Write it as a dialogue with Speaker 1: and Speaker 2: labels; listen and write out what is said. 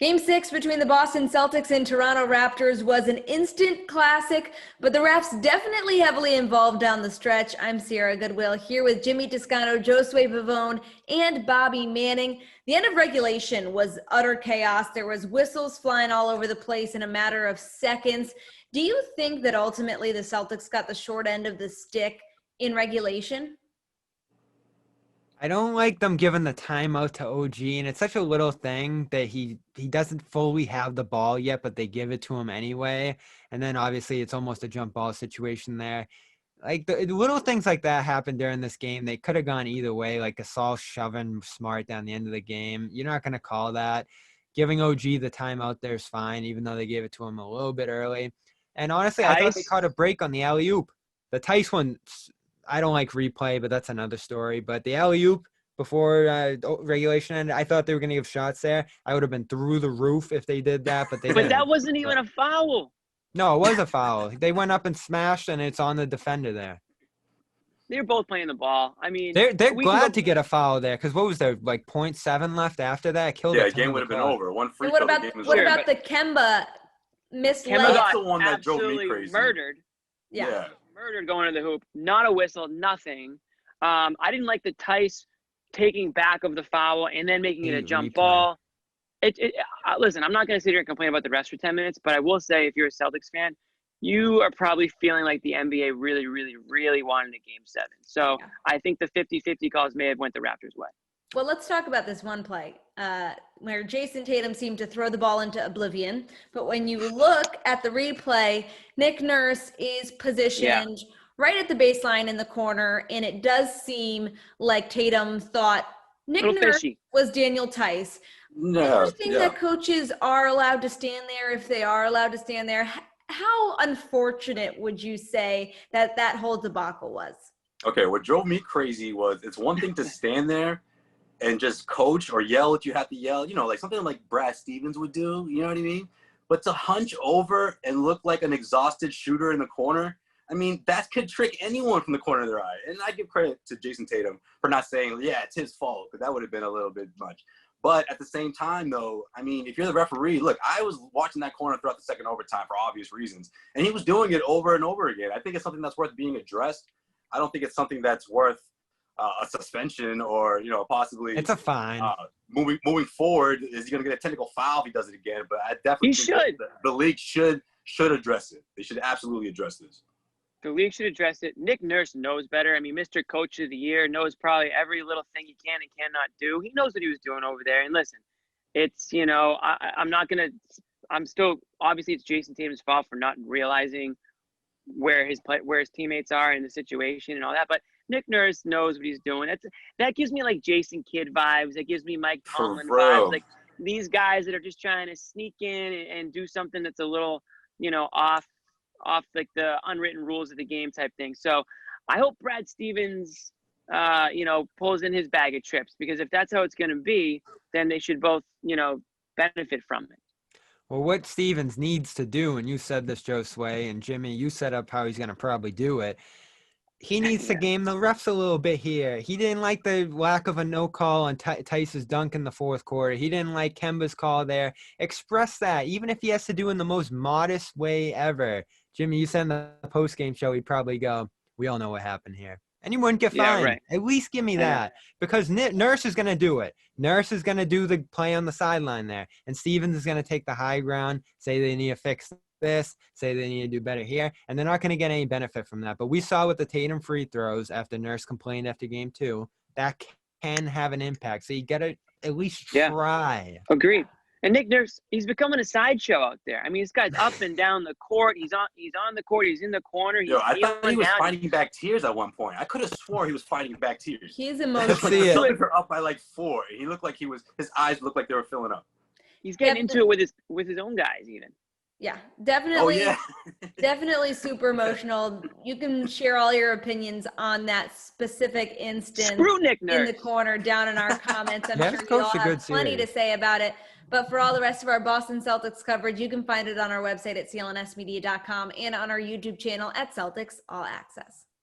Speaker 1: Game 6 between the Boston Celtics and Toronto Raptors was an instant classic, but the refs definitely heavily involved down the stretch. I'm Sierra Goodwill here with Jimmy Toscano, Josue Pavon, and Bobby Manning. The end of regulation was utter chaos. There was whistles flying all over the place in a matter of seconds. Do you think that ultimately the Celtics got the short end of the stick in regulation?
Speaker 2: I don't like them giving the timeout to OG, and it's such a little thing that he doesn't fully have the ball yet, but they give it to him anyway. And then obviously it's almost a jump ball situation there. Like the little things like that happened during this game. They could have gone either way, like Gasol shoving Smart down the end of the game. You're not going to call that. Giving OG the timeout there is fine, even though they gave it to him a little bit early. And honestly, I thought they caught a break on the alley-oop. The Tice one, I don't like replay, but that's another story. But the alley-oop before regulation ended, I thought they were going to give shots there. I would have been through the roof if they did that, but they didn't.
Speaker 3: But that wasn't even a foul.
Speaker 2: No, it was a foul. They went up and smashed, and it's on the defender there.
Speaker 3: They were both playing the ball. I mean,
Speaker 2: they're glad to get a foul there because what was there, like 0.7 left after that?
Speaker 4: The game would have been over. One free throw.
Speaker 1: What about the Kemba missed layup?
Speaker 4: That's the one that drove me crazy.
Speaker 3: Murdered.
Speaker 1: Yeah.
Speaker 3: Murdered going to the hoop. Not a whistle, nothing. I didn't like the Tice taking back of the foul and then making it a jump ball. Listen, I'm not going to sit here and complain about the refs for 10 minutes, but I will say if you're a Celtics fan, you are probably feeling like the NBA really, really, really wanted a Game 7. So yeah. I think the 50-50 calls may have went the Raptors' way.
Speaker 1: Well, let's talk about this one play where Jason Tatum seemed to throw the ball into oblivion. But when you look at the replay, Nick Nurse is positioned right at the baseline in the corner, and it does seem like Tatum thought Nick Nurse was Daniel Tice.
Speaker 4: No,
Speaker 1: Interesting that coaches are allowed to stand there if they are allowed to stand there. How unfortunate would you say that whole debacle was? Okay,
Speaker 4: what drove me crazy was it's one thing to stand there and just coach or yell what you have to yell, like something like Brad Stevens would do, you know what I mean? But to hunch over and look like an exhausted shooter in the corner, I mean, that could trick anyone from the corner of their eye. And I give credit to Jason Tatum for not saying, yeah, it's his fault, because that would have been a little bit much. But at the same time, though, I mean, if you're the referee, look, I was watching that corner throughout the second overtime for obvious reasons, and he was doing it over and over again. I think it's something that's worth being addressed. I don't think it's something that's worth a suspension or, possibly.
Speaker 2: It's a fine.
Speaker 4: Moving forward, is he going to get a technical foul if he does it again? But I definitely think the league should address it. They should absolutely address this.
Speaker 3: The league should address it. Nick Nurse knows better. I mean, Mr. Coach of the Year knows probably every little thing he can and cannot do. He knows what he was doing over there. And listen, it's, I'm still, obviously it's Jason Tatum's fault for not realizing where his teammates are in the situation and all that. But Nick Nurse knows what he's doing. That gives me like Jason Kidd vibes. That gives me Mike Tomlin vibes. Like these guys that are just trying to sneak in and do something that's a little, off like the unwritten rules of the game type thing. So I hope Brad Stevens, pulls in his bag of trips, because if that's how it's going to be, then they should both, benefit from it.
Speaker 2: Well, what Stevens needs to do, and you said this, Josue, and Jimmy, you set up how he's going to probably do it. He needs to game the refs a little bit here. He didn't like the lack of a no call on Tice's dunk in the fourth quarter. He didn't like Kemba's call there. Express that, even if he has to do it in the most modest way ever. Jimmy, you said in the post-game show, he'd probably go, we all know what happened here. And he wouldn't get fined. Right. At least give me that. Because Nurse is going to do it. Nurse is going to do the play on the sideline there. And Stevens is going to take the high ground, say they need to fix this, say they need to do better here. And they're not going to get any benefit from that. But we saw with the Tatum free throws after Nurse complained after game 2, that can have an impact. So you got to at least try.
Speaker 3: Agreed. And Nick Nurse, he's becoming a sideshow out there. I mean, this guy's up and down the court. He's on the court. He's in the corner.
Speaker 4: I thought he was fighting back tears at one point. I could have swore he was fighting back tears.
Speaker 1: He's emotional.
Speaker 4: The Celtics are up by like 4. He looked like his eyes looked like they were filling up.
Speaker 3: He's getting into it with his own guys even.
Speaker 1: Yeah, definitely. Oh, yeah. Definitely super emotional. You can share all your opinions on that specific instance.
Speaker 3: Screw Nick Nurse.
Speaker 1: In the corner down in our comments. I'm sure you all have plenty to say about it. But for all the rest of our Boston Celtics coverage, you can find it on our website at clnsmedia.com and on our YouTube channel at Celtics All Access.